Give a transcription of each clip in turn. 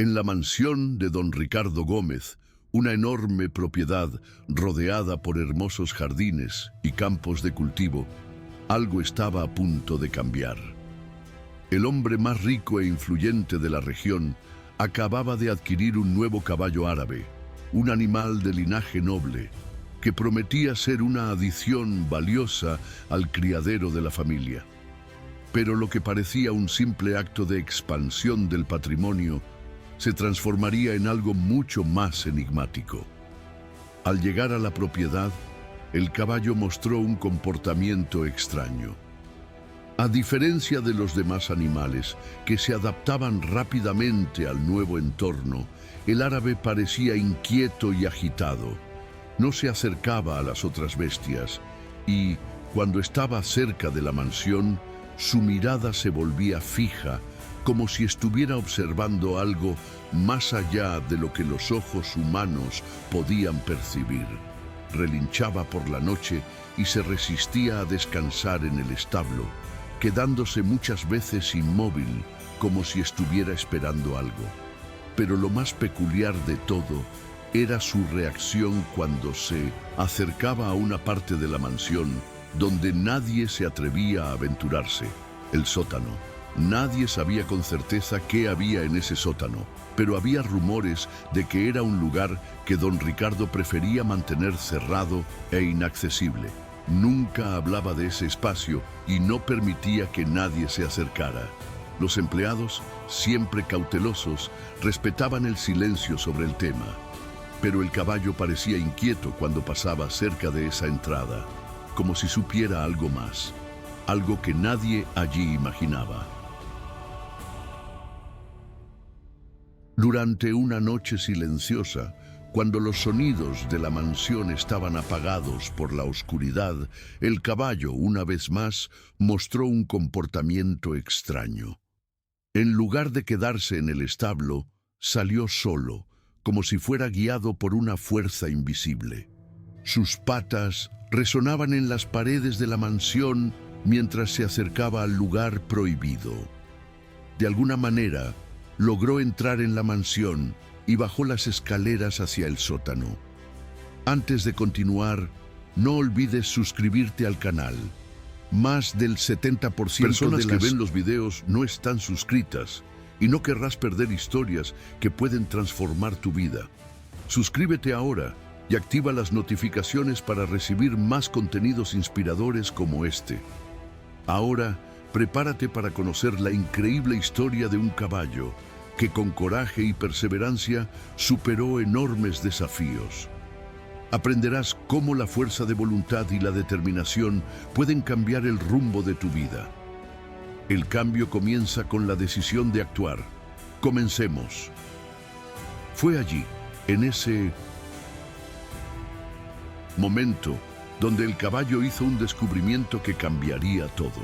En la mansión de don Ricardo Gómez, una enorme propiedad rodeada por hermosos jardines y campos de cultivo, algo estaba a punto de cambiar. El hombre más rico e influyente de la región acababa de adquirir un nuevo caballo árabe, un animal de linaje noble, que prometía ser una adición valiosa al criadero de la familia. Pero lo que parecía un simple acto de expansión del patrimonio se transformaría en algo mucho más enigmático. Al llegar a la propiedad, el caballo mostró un comportamiento extraño. A diferencia de los demás animales, que se adaptaban rápidamente al nuevo entorno, el árabe parecía inquieto y agitado. No se acercaba a las otras bestias y, cuando estaba cerca de la mansión, su mirada se volvía fija, como si estuviera observando algo más allá de lo que los ojos humanos podían percibir. Relinchaba por la noche y se resistía a descansar en el establo, quedándose muchas veces inmóvil, como si estuviera esperando algo. Pero lo más peculiar de todo era su reacción cuando se acercaba a una parte de la mansión donde nadie se atrevía a aventurarse: el sótano. Nadie sabía con certeza qué había en ese sótano, pero había rumores de que era un lugar que don Ricardo prefería mantener cerrado e inaccesible. Nunca hablaba de ese espacio y no permitía que nadie se acercara. Los empleados, siempre cautelosos, respetaban el silencio sobre el tema. Pero el caballo parecía inquieto cuando pasaba cerca de esa entrada, como si supiera algo más, algo que nadie allí imaginaba. Durante una noche silenciosa, cuando los sonidos de la mansión estaban apagados por la oscuridad, el caballo, una vez más, mostró un comportamiento extraño. En lugar de quedarse en el establo, salió solo, como si fuera guiado por una fuerza invisible. Sus patas resonaban en las paredes de la mansión mientras se acercaba al lugar prohibido. De alguna manera, logró entrar en la mansión y bajó las escaleras hacia el sótano. Antes de continuar, no olvides suscribirte al canal. Más del 70% personas que ven los videos no están suscritas y no querrás perder historias que pueden transformar tu vida. Suscríbete ahora y activa las notificaciones para recibir más contenidos inspiradores como este. Ahora, prepárate para conocer la increíble historia de un caballo que con coraje y perseverancia superó enormes desafíos. Aprenderás cómo la fuerza de voluntad y la determinación pueden cambiar el rumbo de tu vida. El cambio comienza con la decisión de actuar. Comencemos. Fue allí, en ese momento, donde el caballo hizo un descubrimiento que cambiaría todo.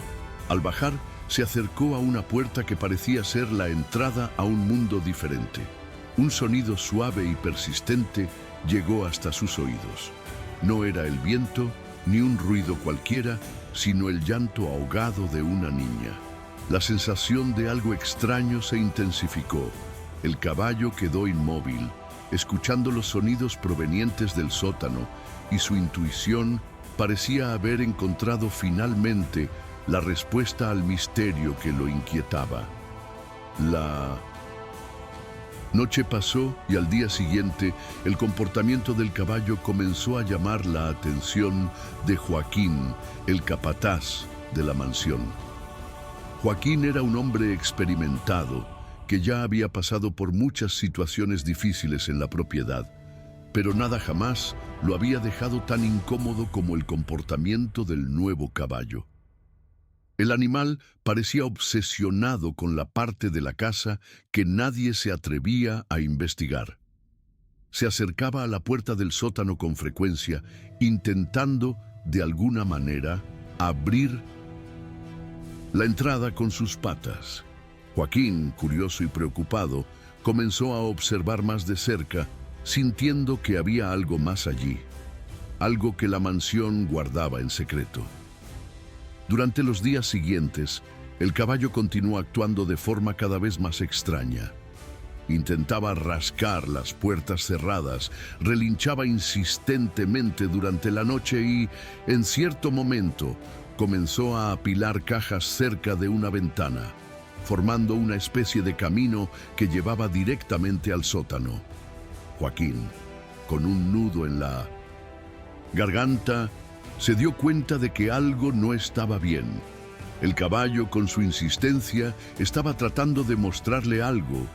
Al bajar, se acercó a una puerta que parecía ser la entrada a un mundo diferente. Un sonido suave y persistente llegó hasta sus oídos. No era el viento, ni un ruido cualquiera, sino el llanto ahogado de una niña. La sensación de algo extraño se intensificó. El caballo quedó inmóvil, escuchando los sonidos provenientes del sótano, y su intuición parecía haber encontrado finalmente la respuesta al misterio que lo inquietaba. La noche pasó y al día siguiente el comportamiento del caballo comenzó a llamar la atención de Joaquín, el capataz de la mansión. Joaquín era un hombre experimentado que ya había pasado por muchas situaciones difíciles en la propiedad, pero nada jamás lo había dejado tan incómodo como el comportamiento del nuevo caballo. El animal parecía obsesionado con la parte de la casa que nadie se atrevía a investigar. Se acercaba a la puerta del sótano con frecuencia, intentando, de alguna manera, abrir la entrada con sus patas. Joaquín, curioso y preocupado, comenzó a observar más de cerca, sintiendo que había algo más allí, algo que la mansión guardaba en secreto. Durante los días siguientes, el caballo continuó actuando de forma cada vez más extraña. Intentaba rascar las puertas cerradas, relinchaba insistentemente durante la noche y, en cierto momento, comenzó a apilar cajas cerca de una ventana, formando una especie de camino que llevaba directamente al sótano. Joaquín, con un nudo en la garganta, se dio cuenta de que algo no estaba bien. El caballo, con su insistencia, estaba tratando de mostrarle algo.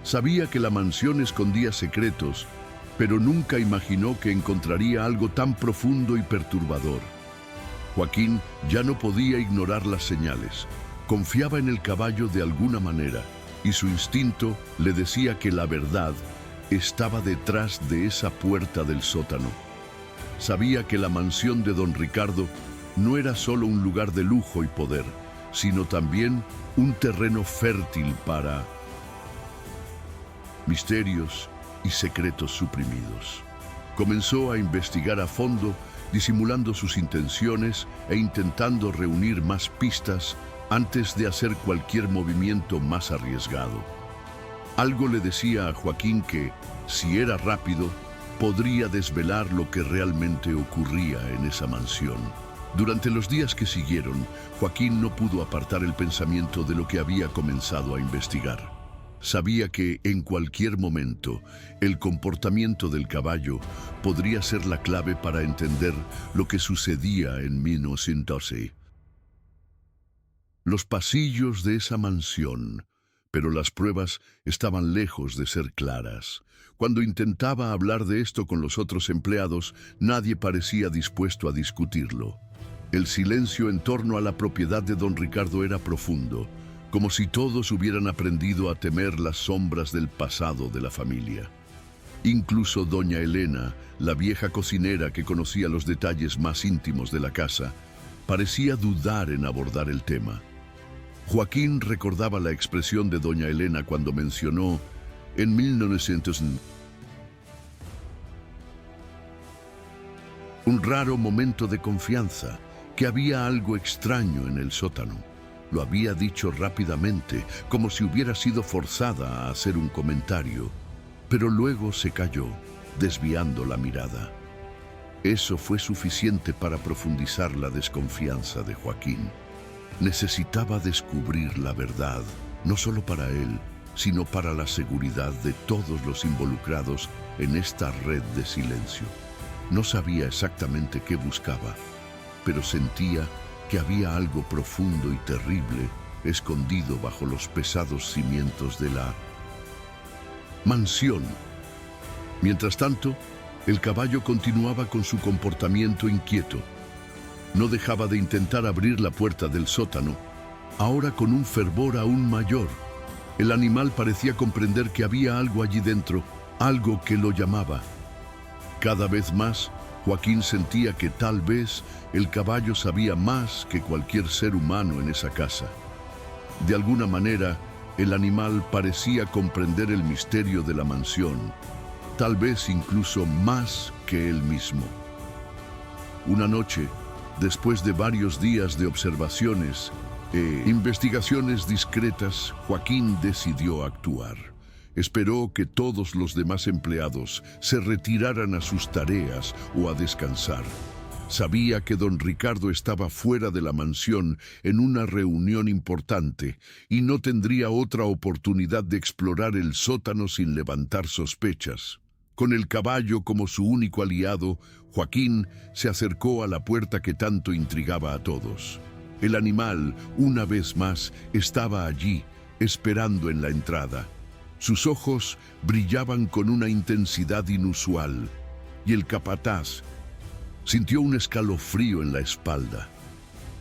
Sabía que la mansión escondía secretos, pero nunca imaginó que encontraría algo tan profundo y perturbador. Joaquín ya no podía ignorar las señales. Confiaba en el caballo de alguna manera, y su instinto le decía que la verdad estaba detrás de esa puerta del sótano. Sabía que la mansión de don Ricardo no era solo un lugar de lujo y poder, sino también un terreno fértil para misterios y secretos suprimidos. Comenzó a investigar a fondo, disimulando sus intenciones e intentando reunir más pistas antes de hacer cualquier movimiento más arriesgado. Algo le decía a Joaquín que, si era rápido, podría desvelar lo que realmente ocurría en esa mansión. Durante los días que siguieron, Joaquín no pudo apartar el pensamiento de lo que había comenzado a investigar. Sabía que, en cualquier momento, el comportamiento del caballo podría ser la clave para entender lo que sucedía en 1912. Los pasillos de esa mansión, pero las pruebas estaban lejos de ser claras. Cuando intentaba hablar de esto con los otros empleados, nadie parecía dispuesto a discutirlo. El silencio en torno a la propiedad de don Ricardo era profundo, como si todos hubieran aprendido a temer las sombras del pasado de la familia. Incluso doña Elena, la vieja cocinera que conocía los detalles más íntimos de la casa, parecía dudar en abordar el tema. Joaquín recordaba la expresión de doña Elena cuando mencionó en 1900 un raro momento de confianza, que había algo extraño en el sótano. Lo había dicho rápidamente, como si hubiera sido forzada a hacer un comentario, pero luego se calló, desviando la mirada. Eso fue suficiente para profundizar la desconfianza de Joaquín. Necesitaba descubrir la verdad, no solo para él, sino para la seguridad de todos los involucrados en esta red de silencio. No sabía exactamente qué buscaba, pero sentía que había algo profundo y terrible escondido bajo los pesados cimientos de la mansión. Mientras tanto, el caballo continuaba con su comportamiento inquieto. No dejaba de intentar abrir la puerta del sótano, ahora con un fervor aún mayor. El animal parecía comprender que había algo allí dentro, algo que lo llamaba. Cada vez más, Joaquín sentía que tal vez el caballo sabía más que cualquier ser humano en esa casa. De alguna manera, el animal parecía comprender el misterio de la mansión, tal vez incluso más que él mismo. Una noche, después de varios días de observaciones e investigaciones discretas, Joaquín decidió actuar. Esperó que todos los demás empleados se retiraran a sus tareas o a descansar. Sabía que don Ricardo estaba fuera de la mansión en una reunión importante y no tendría otra oportunidad de explorar el sótano sin levantar sospechas. Con el caballo como su único aliado, Joaquín se acercó a la puerta que tanto intrigaba a todos. El animal, una vez más, estaba allí, esperando en la entrada. Sus ojos brillaban con una intensidad inusual, y el capataz sintió un escalofrío en la espalda.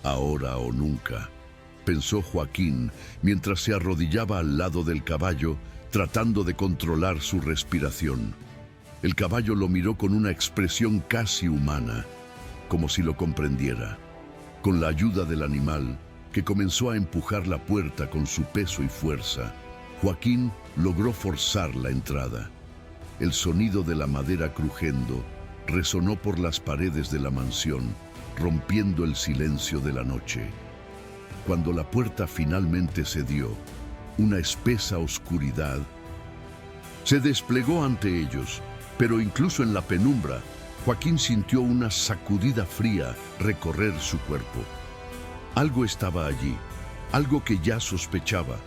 Ahora o nunca, pensó Joaquín mientras se arrodillaba al lado del caballo, tratando de controlar su respiración. El caballo lo miró con una expresión casi humana, como si lo comprendiera. Con la ayuda del animal, que comenzó a empujar la puerta con su peso y fuerza, Joaquín logró forzar la entrada. El sonido de la madera crujiendo resonó por las paredes de la mansión, rompiendo el silencio de la noche. Cuando la puerta finalmente cedió, una espesa oscuridad Se desplegó ante ellos, pero incluso en la penumbra, Joaquín sintió una sacudida fría recorrer su cuerpo. Algo estaba allí, algo que ya sospechaba,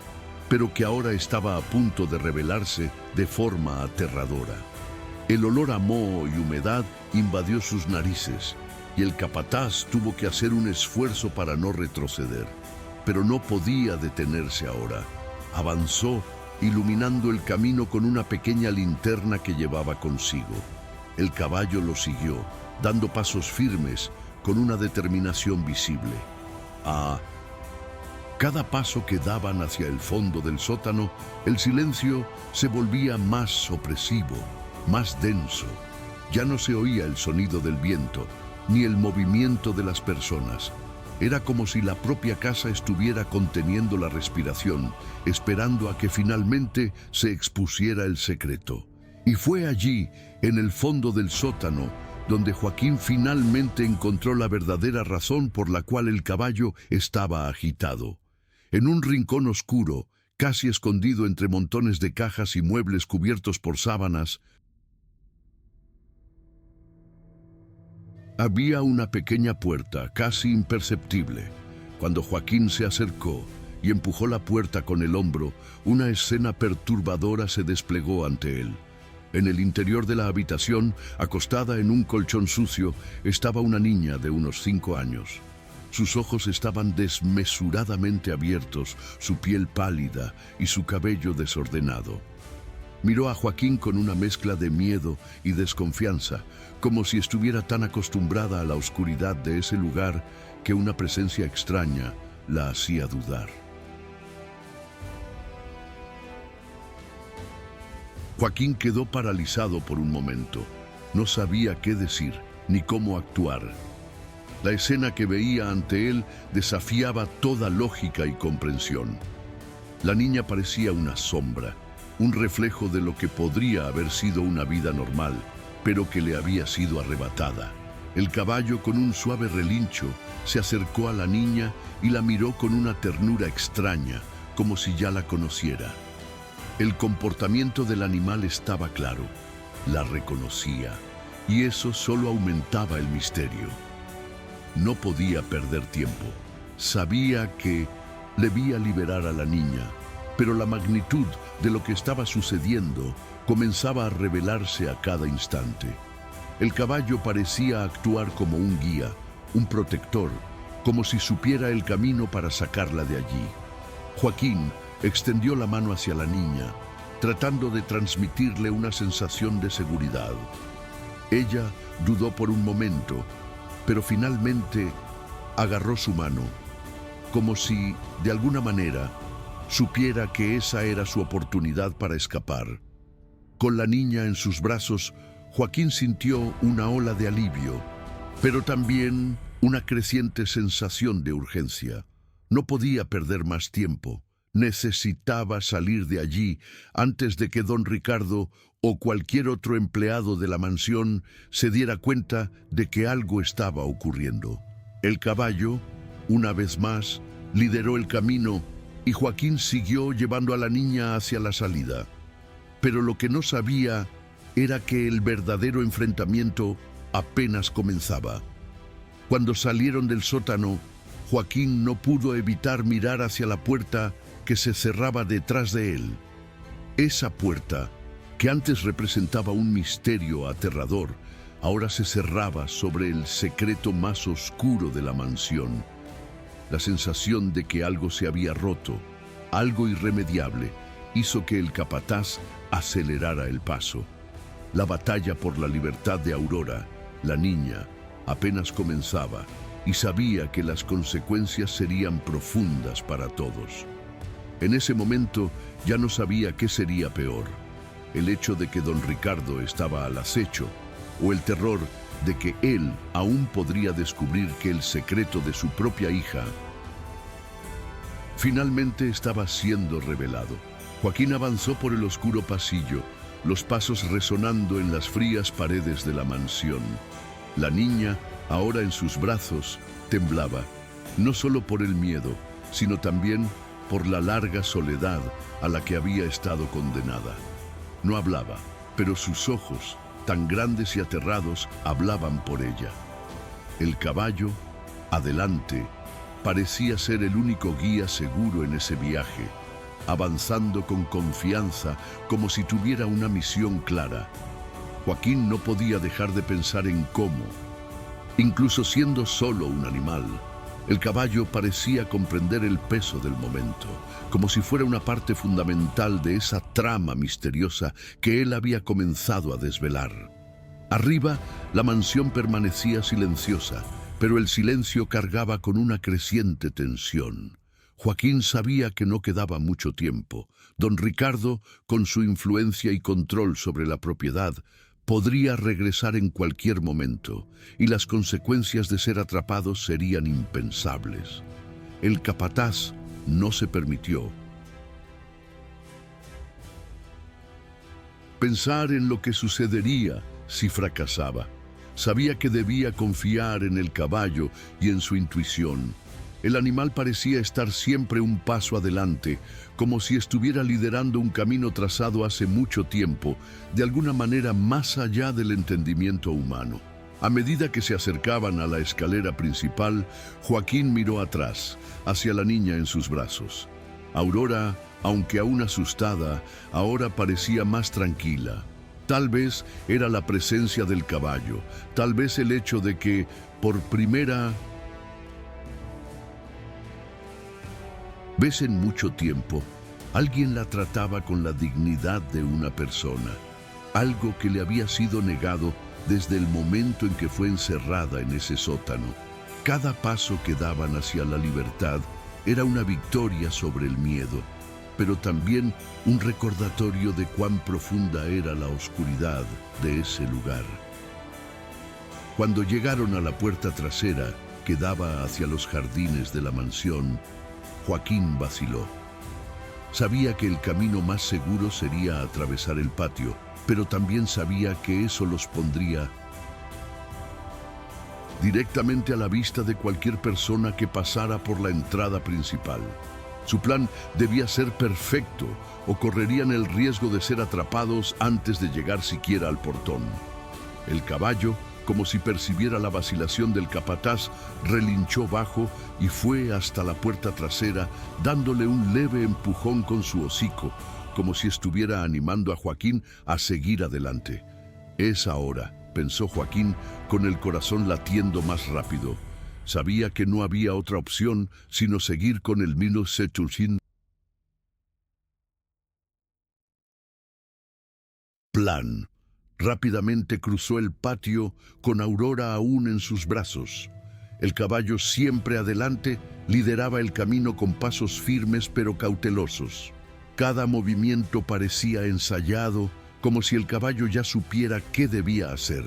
pero que ahora estaba a punto de revelarse de forma aterradora. El olor a moho y humedad invadió sus narices, y el capataz tuvo que hacer un esfuerzo para no retroceder. Pero no podía detenerse ahora. Avanzó, iluminando el camino con una pequeña linterna que llevaba consigo. El caballo lo siguió, dando pasos firmes, con una determinación visible. Cada paso que daban hacia el fondo del sótano, el silencio se volvía más opresivo, más denso. Ya no se oía el sonido del viento, ni el movimiento de las personas. Era como si la propia casa estuviera conteniendo la respiración, esperando a que finalmente se expusiera el secreto. Y fue allí, en el fondo del sótano, donde Joaquín finalmente encontró la verdadera razón por la cual el caballo estaba agitado. En un rincón oscuro, casi escondido entre montones de cajas y muebles cubiertos por sábanas, había una pequeña puerta, casi imperceptible. Cuando Joaquín se acercó y empujó la puerta con el hombro, una escena perturbadora se desplegó ante él. En el interior de la habitación, acostada en un colchón sucio, estaba una niña de unos 5 años. Sus ojos estaban desmesuradamente abiertos, su piel pálida y su cabello desordenado. Miró a Joaquín con una mezcla de miedo y desconfianza, como si estuviera tan acostumbrada a la oscuridad de ese lugar que una presencia extraña la hacía dudar. Joaquín quedó paralizado por un momento. No sabía qué decir ni cómo actuar. La escena que veía ante él desafiaba toda lógica y comprensión. La niña parecía una sombra, un reflejo de lo que podría haber sido una vida normal, pero que le había sido arrebatada. El caballo, con un suave relincho, se acercó a la niña y la miró con una ternura extraña, como si ya la conociera. El comportamiento del animal estaba claro, la reconocía, y eso solo aumentaba el misterio. No podía perder tiempo. Sabía que debía liberar a la niña, pero la magnitud de lo que estaba sucediendo comenzaba a revelarse a cada instante. El caballo parecía actuar como un guía, un protector, como si supiera el camino para sacarla de allí. Joaquín extendió la mano hacia la niña, tratando de transmitirle una sensación de seguridad. Ella dudó por un momento, pero finalmente agarró su mano, como si, de alguna manera, supiera que esa era su oportunidad para escapar. Con la niña en sus brazos, Joaquín sintió una ola de alivio, pero también una creciente sensación de urgencia. No podía perder más tiempo. Necesitaba salir de allí antes de que don Ricardo o cualquier otro empleado de la mansión se diera cuenta de que algo estaba ocurriendo. El caballo, una vez más, lideró el camino y Joaquín siguió llevando a la niña hacia la salida. Pero lo que no sabía era que el verdadero enfrentamiento apenas comenzaba. Cuando salieron del sótano, Joaquín no pudo evitar mirar hacia la puerta que se cerraba detrás de él. Esa puerta, que antes representaba un misterio aterrador, ahora se cerraba sobre el secreto más oscuro de la mansión. La sensación de que algo se había roto, algo irremediable, hizo que el capataz acelerara el paso. La batalla por la libertad de Aurora, la niña, apenas comenzaba y sabía que las consecuencias serían profundas para todos. En ese momento ya no sabía qué sería peor, el hecho de que don Ricardo estaba al acecho o el terror de que él aún podría descubrir que el secreto de su propia hija finalmente estaba siendo revelado. Joaquín avanzó por el oscuro pasillo, los pasos resonando en las frías paredes de la mansión. La niña, ahora en sus brazos, temblaba, no solo por el miedo, sino también por la larga soledad a la que había estado condenada. No hablaba, pero sus ojos, tan grandes y aterrados, hablaban por ella. El caballo, adelante, parecía ser el único guía seguro en ese viaje, avanzando con confianza como si tuviera una misión clara. Joaquín no podía dejar de pensar en cómo, incluso siendo solo un animal, el caballo parecía comprender el peso del momento, como si fuera una parte fundamental de esa trama misteriosa que él había comenzado a desvelar. Arriba, la mansión permanecía silenciosa, pero el silencio cargaba con una creciente tensión. Joaquín sabía que no quedaba mucho tiempo. Don Ricardo, con su influencia y control sobre la propiedad, podría regresar en cualquier momento, y las consecuencias de ser atrapados serían impensables. El capataz no se permitió pensar en lo que sucedería si fracasaba. Sabía que debía confiar en el caballo y en su intuición. El animal parecía estar siempre un paso adelante, como si estuviera liderando un camino trazado hace mucho tiempo, de alguna manera más allá del entendimiento humano. A medida que se acercaban a la escalera principal, Joaquín miró atrás, hacia la niña en sus brazos. Aurora, aunque aún asustada, ahora parecía más tranquila. Tal vez era la presencia del caballo, tal vez el hecho de que, por primera vez en mucho tiempo, alguien la trataba con la dignidad de una persona, algo que le había sido negado desde el momento en que fue encerrada en ese sótano. Cada paso que daban hacia la libertad era una victoria sobre el miedo, pero también un recordatorio de cuán profunda era la oscuridad de ese lugar. Cuando llegaron a la puerta trasera que daba hacia los jardines de la mansión, Joaquín vaciló. Sabía que el camino más seguro sería atravesar el patio, pero también sabía que eso los pondría directamente a la vista de cualquier persona que pasara por la entrada principal. Su plan debía ser perfecto o correrían el riesgo de ser atrapados antes de llegar siquiera al portón. El caballo, como si percibiera la vacilación del capataz, relinchó bajo y fue hasta la puerta trasera, dándole un leve empujón con su hocico, como si estuviera animando a Joaquín a seguir adelante. Es ahora, pensó Joaquín, con el corazón latiendo más rápido. Sabía que no había otra opción sino seguir con el plan. Rápidamente cruzó el patio con Aurora aún en sus brazos. El caballo, siempre adelante, lideraba el camino con pasos firmes pero cautelosos. Cada movimiento parecía ensayado, como si el caballo ya supiera qué debía hacer.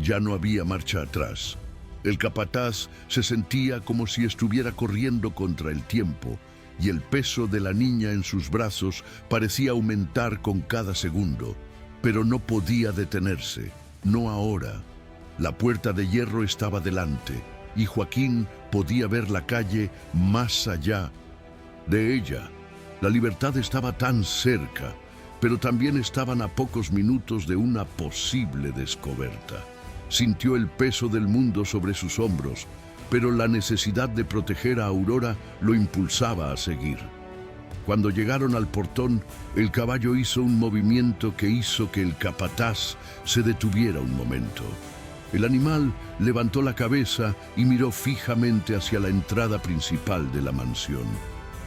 Ya no había marcha atrás. El capataz se sentía como si estuviera corriendo contra el tiempo, y el peso de la niña en sus brazos parecía aumentar con cada segundo. Pero no podía detenerse, no ahora. La puerta de hierro estaba delante, y Joaquín podía ver la calle más allá de ella. La libertad estaba tan cerca, pero también estaban a pocos minutos de una posible descoberta. Sintió el peso del mundo sobre sus hombros, pero la necesidad de proteger a Aurora lo impulsaba a seguir. Cuando llegaron al portón, el caballo hizo un movimiento que hizo que el capataz se detuviera un momento. El animal levantó la cabeza y miró fijamente hacia la entrada principal de la mansión.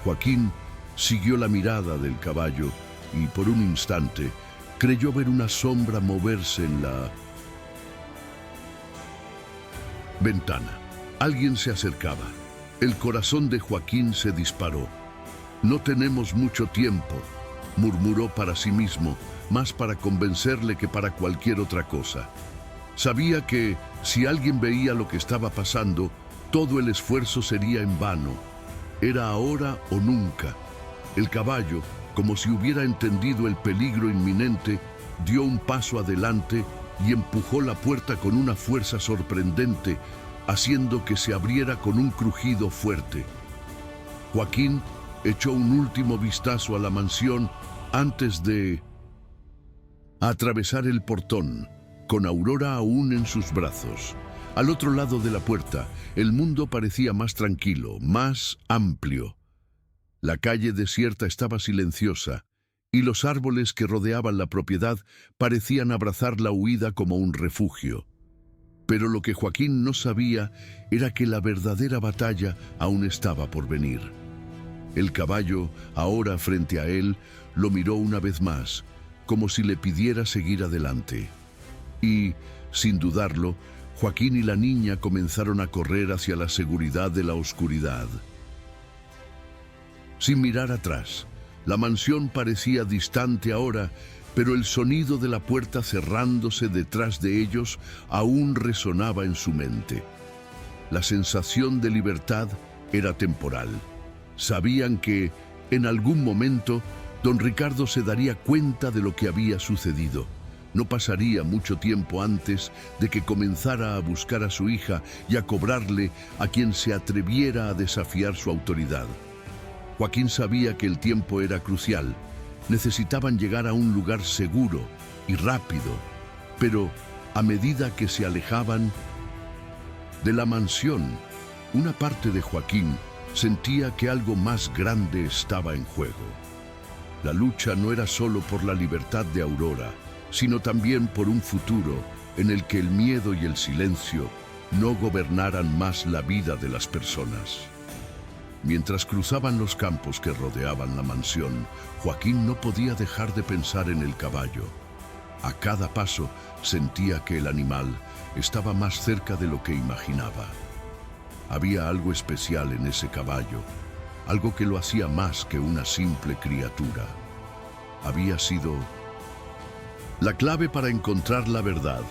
Joaquín siguió la mirada del caballo y por un instante creyó ver una sombra moverse en la ventana. Alguien se acercaba. El corazón de Joaquín se disparó. «No tenemos mucho tiempo», murmuró para sí mismo, más para convencerle que para cualquier otra cosa. Sabía que, si alguien veía lo que estaba pasando, todo el esfuerzo sería en vano. Era ahora o nunca. El caballo, como si hubiera entendido el peligro inminente, dio un paso adelante y empujó la puerta con una fuerza sorprendente, haciendo que se abriera con un crujido fuerte. Joaquín echó un último vistazo a la mansión antes de a atravesar el portón, con Aurora aún en sus brazos. Al otro lado de la puerta, el mundo parecía más tranquilo, más amplio. La calle desierta estaba silenciosa, y los árboles que rodeaban la propiedad parecían abrazar la huida como un refugio. Pero lo que Joaquín no sabía era que la verdadera batalla aún estaba por venir. El caballo, ahora frente a él, lo miró una vez más, como si le pidiera seguir adelante. Y, sin dudarlo, Joaquín y la niña comenzaron a correr hacia la seguridad de la oscuridad. Sin mirar atrás, la mansión parecía distante ahora, pero el sonido de la puerta cerrándose detrás de ellos aún resonaba en su mente. La sensación de libertad era temporal. Sabían que, en algún momento, don Ricardo se daría cuenta de lo que había sucedido. No pasaría mucho tiempo antes de que comenzara a buscar a su hija y a cobrarle a quien se atreviera a desafiar su autoridad. Joaquín sabía que el tiempo era crucial. Necesitaban llegar a un lugar seguro y rápido, pero a medida que se alejaban de la mansión, una parte de Joaquín sentía que algo más grande estaba en juego. La lucha no era solo por la libertad de Aurora, sino también por un futuro en el que el miedo y el silencio no gobernaran más la vida de las personas. Mientras cruzaban los campos que rodeaban la mansión, Joaquín no podía dejar de pensar en el caballo. A cada paso sentía que el animal estaba más cerca de lo que imaginaba. Había algo especial en ese caballo, algo que lo hacía más que una simple criatura. Había sido la clave para encontrar la verdad,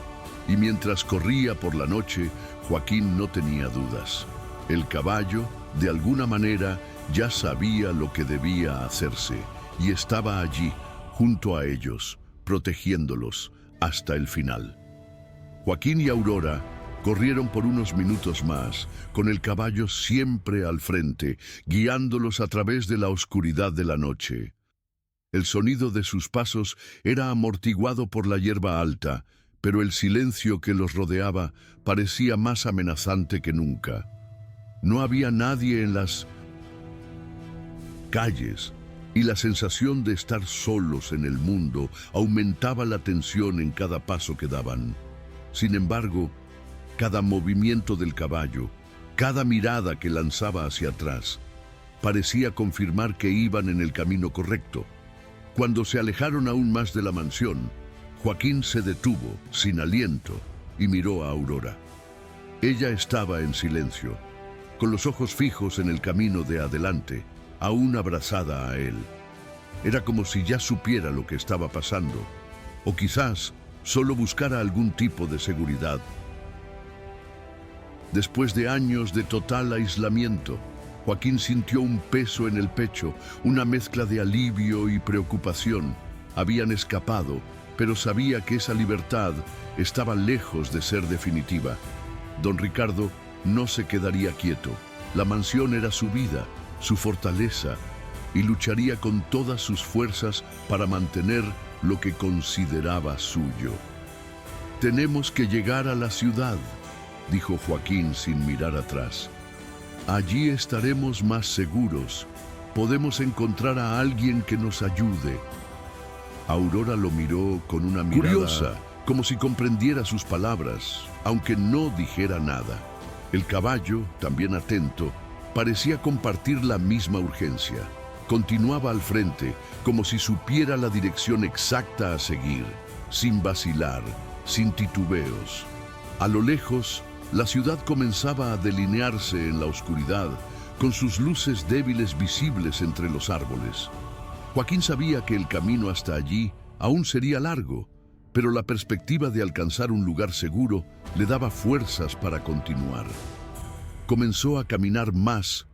y mientras corría por la noche, Joaquín no tenía dudas. El caballo, de alguna manera, ya sabía lo que debía hacerse, y estaba allí, junto a ellos, protegiéndolos hasta el final. Joaquín y Aurora corrieron por unos minutos más, con el caballo siempre al frente, guiándolos a través de la oscuridad de la noche. El sonido de sus pasos era amortiguado por la hierba alta, pero el silencio que los rodeaba parecía más amenazante que nunca. No había nadie en las calles, y la sensación de estar solos en el mundo aumentaba la tensión en cada paso que daban. Sin embargo, cada movimiento del caballo, cada mirada que lanzaba hacia atrás, parecía confirmar que iban en el camino correcto. Cuando se alejaron aún más de la mansión, Joaquín se detuvo, sin aliento, y miró a Aurora. Ella estaba en silencio, con los ojos fijos en el camino de adelante, aún abrazada a él. Era como si ya supiera lo que estaba pasando, o quizás solo buscara algún tipo de seguridad. Después de años de total aislamiento, Joaquín sintió un peso en el pecho, una mezcla de alivio y preocupación. Habían escapado, pero sabía que esa libertad estaba lejos de ser definitiva. Don Ricardo no se quedaría quieto. La mansión era su vida, su fortaleza, y lucharía con todas sus fuerzas para mantener lo que consideraba suyo. «Tenemos que llegar a la ciudad», dijo Joaquín sin mirar atrás. «Allí estaremos más seguros. Podemos encontrar a alguien que nos ayude». Aurora lo miró con una mirada curiosa, como si comprendiera sus palabras, aunque no dijera nada. El caballo, también atento, parecía compartir la misma urgencia. Continuaba al frente, como si supiera la dirección exacta a seguir, sin vacilar, sin titubeos. A lo lejos, la ciudad comenzaba a delinearse en la oscuridad, con sus luces débiles visibles entre los árboles. Joaquín sabía que el camino hasta allí aún sería largo, pero la perspectiva de alcanzar un lugar seguro le daba fuerzas para continuar. Comenzó a caminar más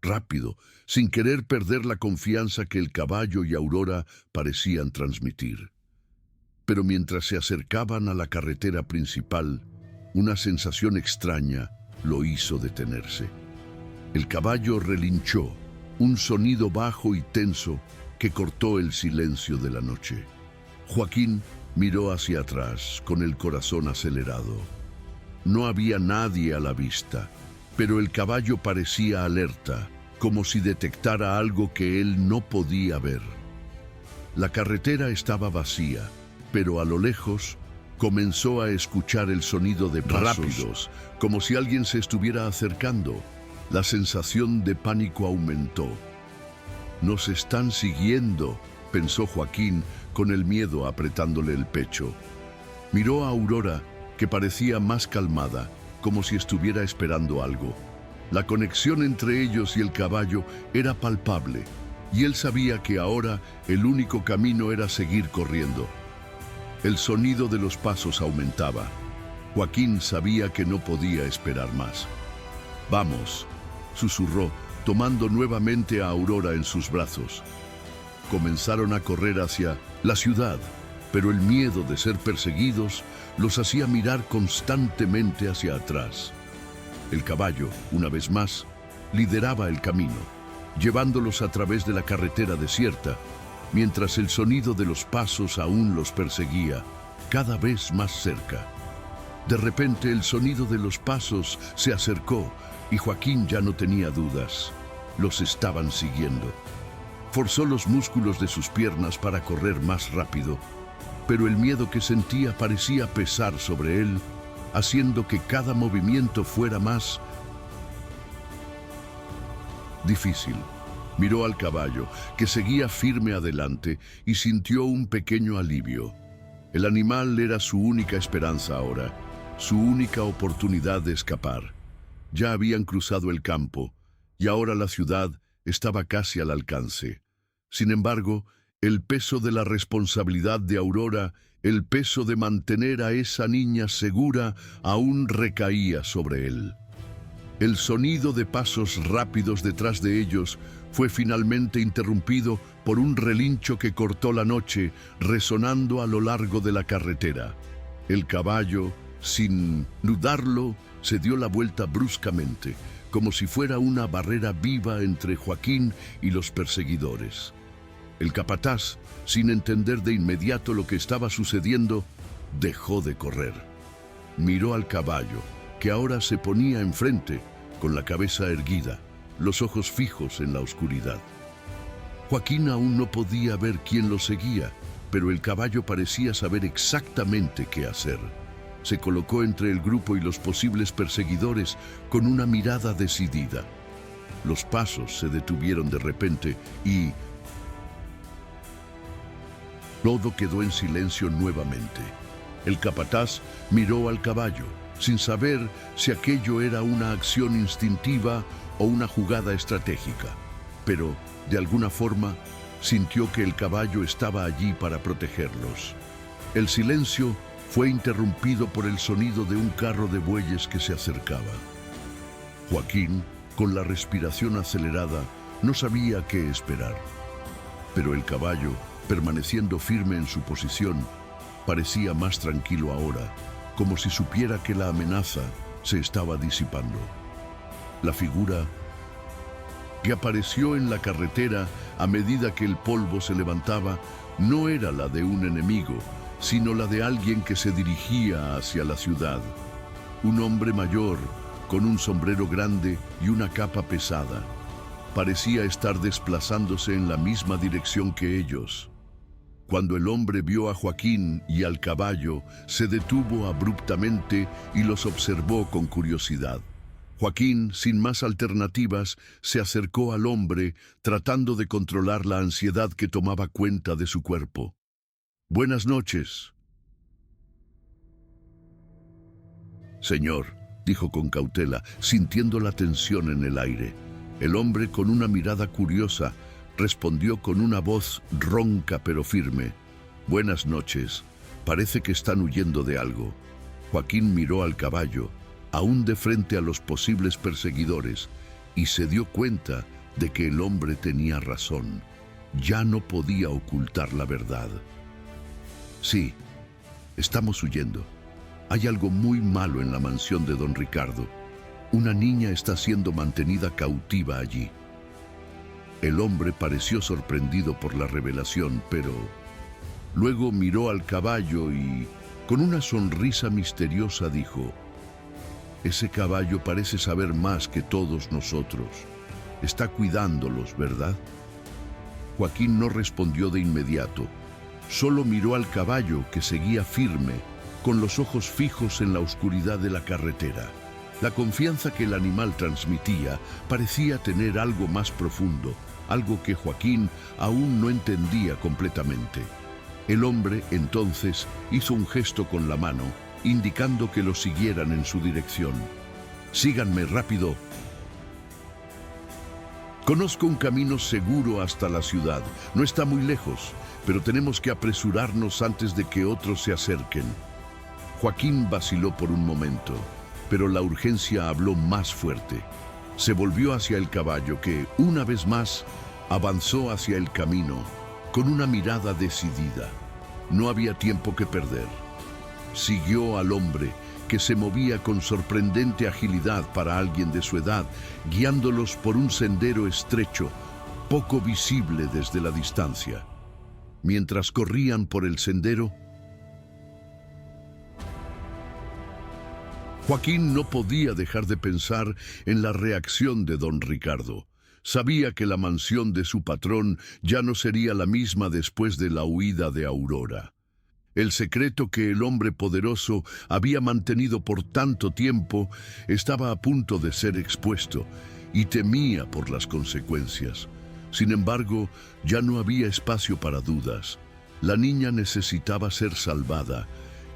rápido, sin querer perder la confianza que el caballo y Aurora parecían transmitir. Pero mientras se acercaban a la carretera principal, una sensación extraña lo hizo detenerse. El caballo relinchó, un sonido bajo y tenso que cortó el silencio de la noche. Joaquín miró hacia atrás con el corazón acelerado. No había nadie a la vista, pero el caballo parecía alerta, como si detectara algo que él no podía ver. La carretera estaba vacía, pero a lo lejos comenzó a escuchar el sonido de pasos rápidos, como si alguien se estuviera acercando. La sensación de pánico aumentó. «Nos están siguiendo», pensó Joaquín, con el miedo apretándole el pecho. Miró a Aurora, que parecía más calmada, como si estuviera esperando algo. La conexión entre ellos y el caballo era palpable, y él sabía que ahora el único camino era seguir corriendo. El sonido de los pasos aumentaba. Joaquín sabía que no podía esperar más. «Vamos», susurró, tomando nuevamente a Aurora en sus brazos. Comenzaron a correr hacia la ciudad, pero el miedo de ser perseguidos los hacía mirar constantemente hacia atrás. El caballo, una vez más, lideraba el camino, llevándolos a través de la carretera desierta, mientras el sonido de los pasos aún los perseguía, cada vez más cerca. De repente el sonido de los pasos se acercó y Joaquín ya no tenía dudas. Los estaban siguiendo. Forzó los músculos de sus piernas para correr más rápido, pero el miedo que sentía parecía pesar sobre él, haciendo que cada movimiento fuera más difícil. Miró al caballo, que seguía firme adelante, y sintió un pequeño alivio. El animal era su única esperanza ahora, su única oportunidad de escapar. Ya habían cruzado el campo, y ahora la ciudad estaba casi al alcance. Sin embargo, el peso de la responsabilidad de Aurora, el peso de mantener a esa niña segura, aún recaía sobre él. El sonido de pasos rápidos detrás de ellos fue finalmente interrumpido por un relincho que cortó la noche, resonando a lo largo de la carretera. El caballo, sin dudarlo, se dio la vuelta bruscamente, como si fuera una barrera viva entre Joaquín y los perseguidores. El capataz, sin entender de inmediato lo que estaba sucediendo, dejó de correr. Miró al caballo, que ahora se ponía enfrente, con la cabeza erguida, los ojos fijos en la oscuridad. Joaquín aún no podía ver quién lo seguía, pero el caballo parecía saber exactamente qué hacer. Se colocó entre el grupo y los posibles perseguidores con una mirada decidida. Los pasos se detuvieron de repente y todo quedó en silencio nuevamente. El capataz miró al caballo, sin saber si aquello era una acción instintiva o una jugada estratégica, pero, de alguna forma, sintió que el caballo estaba allí para protegerlos. El silencio fue interrumpido por el sonido de un carro de bueyes que se acercaba. Joaquín, con la respiración acelerada, no sabía qué esperar, pero el caballo, permaneciendo firme en su posición, parecía más tranquilo ahora, como si supiera que la amenaza se estaba disipando. La figura que apareció en la carretera a medida que el polvo se levantaba no era la de un enemigo, sino la de alguien que se dirigía hacia la ciudad. Un hombre mayor, con un sombrero grande y una capa pesada. Parecía estar desplazándose en la misma dirección que ellos. Cuando el hombre vio a Joaquín y al caballo, se detuvo abruptamente y los observó con curiosidad. Joaquín, sin más alternativas, se acercó al hombre, tratando de controlar la ansiedad que tomaba cuenta de su cuerpo. «Buenas noches». «Señor», dijo con cautela, sintiendo la tensión en el aire. El hombre, con una mirada curiosa, respondió con una voz ronca pero firme. «Buenas noches. Parece que están huyendo de algo». Joaquín miró al caballo, aún de frente a los posibles perseguidores, y se dio cuenta de que el hombre tenía razón. Ya no podía ocultar la verdad. «Sí, estamos huyendo. Hay algo muy malo en la mansión de don Ricardo. Una niña está siendo mantenida cautiva allí». El hombre pareció sorprendido por la revelación, pero luego miró al caballo y, con una sonrisa misteriosa, dijo: «Ese caballo parece saber más que todos nosotros. Está cuidándolos, ¿verdad?». Joaquín no respondió de inmediato. Solo miró al caballo, que seguía firme, con los ojos fijos en la oscuridad de la carretera. La confianza que el animal transmitía parecía tener algo más profundo, algo que Joaquín aún no entendía completamente. El hombre, entonces, hizo un gesto con la mano, indicando que lo siguieran en su dirección. «Síganme rápido. Conozco un camino seguro hasta la ciudad. No está muy lejos, pero tenemos que apresurarnos antes de que otros se acerquen». Joaquín vaciló por un momento, pero la urgencia habló más fuerte. Se volvió hacia el caballo que, una vez más, avanzó hacia el camino, con una mirada decidida. No había tiempo que perder. Siguió al hombre, que se movía con sorprendente agilidad para alguien de su edad, guiándolos por un sendero estrecho, poco visible desde la distancia. Mientras corrían por el sendero, Joaquín no podía dejar de pensar en la reacción de don Ricardo. Sabía que la mansión de su patrón ya no sería la misma después de la huida de Aurora. El secreto que el hombre poderoso había mantenido por tanto tiempo estaba a punto de ser expuesto y temía por las consecuencias. Sin embargo, ya no había espacio para dudas. La niña necesitaba ser salvada,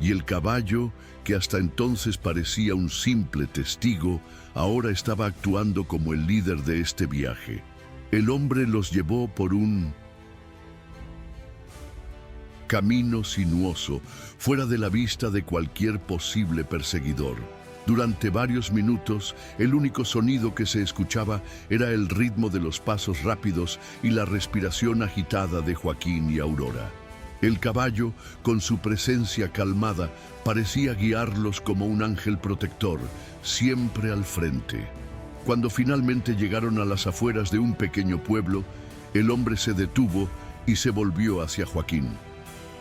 y el caballo, que hasta entonces parecía un simple testigo, ahora estaba actuando como el líder de este viaje. El hombre los llevó por un camino sinuoso, fuera de la vista de cualquier posible perseguidor. Durante varios minutos, el único sonido que se escuchaba era el ritmo de los pasos rápidos y la respiración agitada de Joaquín y Aurora. El caballo, con su presencia calmada, parecía guiarlos como un ángel protector, siempre al frente. Cuando finalmente llegaron a las afueras de un pequeño pueblo, el hombre se detuvo y se volvió hacia Joaquín.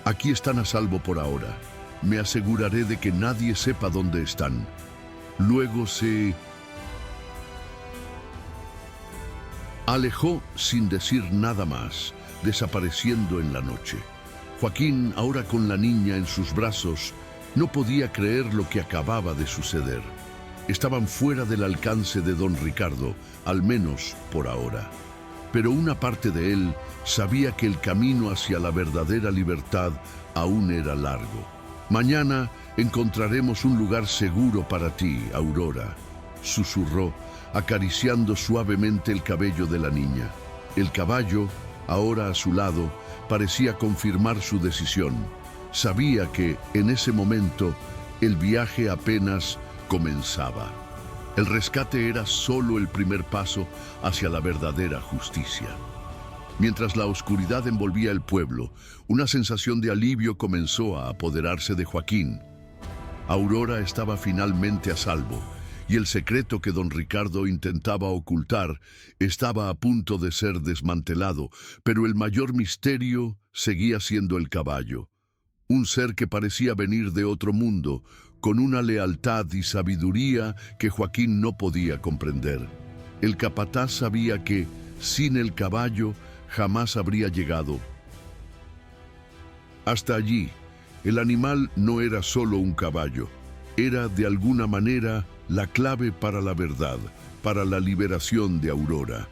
«Aquí están a salvo por ahora. Me aseguraré de que nadie sepa dónde están». Luego se alejó sin decir nada más, desapareciendo en la noche. Joaquín, ahora con la niña en sus brazos, no podía creer lo que acababa de suceder. Estaban fuera del alcance de don Ricardo, al menos por ahora. Pero una parte de él sabía que el camino hacia la verdadera libertad aún era largo. «Mañana encontraremos un lugar seguro para ti, Aurora», susurró, acariciando suavemente el cabello de la niña. El caballo, ahora a su lado, parecía confirmar su decisión. Sabía que, en ese momento, el viaje apenas comenzaba. El rescate era solo el primer paso hacia la verdadera justicia. Mientras la oscuridad envolvía el pueblo, una sensación de alivio comenzó a apoderarse de Joaquín. Aurora estaba finalmente a salvo, y el secreto que don Ricardo intentaba ocultar estaba a punto de ser desmantelado, pero el mayor misterio seguía siendo el caballo. Un ser que parecía venir de otro mundo, con una lealtad y sabiduría que Joaquín no podía comprender. El capataz sabía que, sin el caballo, jamás habría llegado. Hasta allí, el animal no era solo un caballo, era de alguna manera la clave para la verdad, para la liberación de Aurora.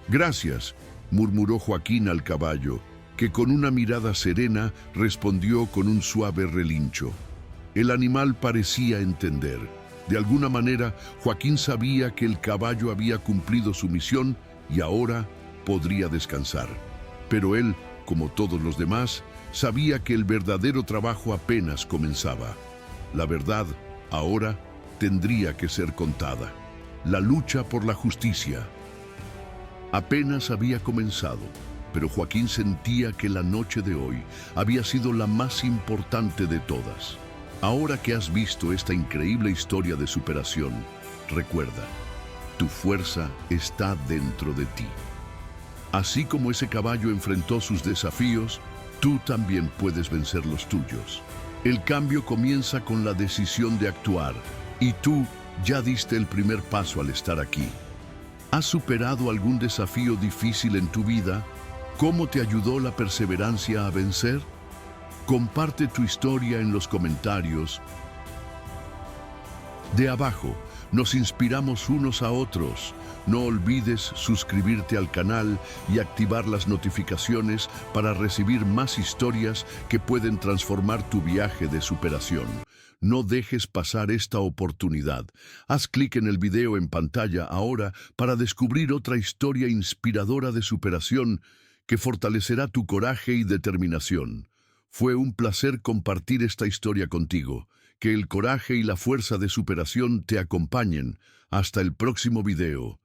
«Gracias», murmuró Joaquín al caballo, que con una mirada serena respondió con un suave relincho. El animal parecía entender. De alguna manera, Joaquín sabía que el caballo había cumplido su misión y ahora podría descansar. Pero él, como todos los demás, sabía que el verdadero trabajo apenas comenzaba. La verdad, ahora, tendría que ser contada. La lucha por la justicia apenas había comenzado, pero Joaquín sentía que la noche de hoy había sido la más importante de todas. Ahora que has visto esta increíble historia de superación, recuerda, tu fuerza está dentro de ti. Así como ese caballo enfrentó sus desafíos, tú también puedes vencer los tuyos. El cambio comienza con la decisión de actuar, y tú ya diste el primer paso al estar aquí. ¿Has superado algún desafío difícil en tu vida? ¿Cómo te ayudó la perseverancia a vencer? Comparte tu historia en los comentarios de abajo. Nos inspiramos unos a otros. No olvides suscribirte al canal y activar las notificaciones para recibir más historias que pueden transformar tu viaje de superación. No dejes pasar esta oportunidad. Haz clic en el video en pantalla ahora para descubrir otra historia inspiradora de superación que fortalecerá tu coraje y determinación. Fue un placer compartir esta historia contigo. Que el coraje y la fuerza de superación te acompañen. Hasta el próximo video.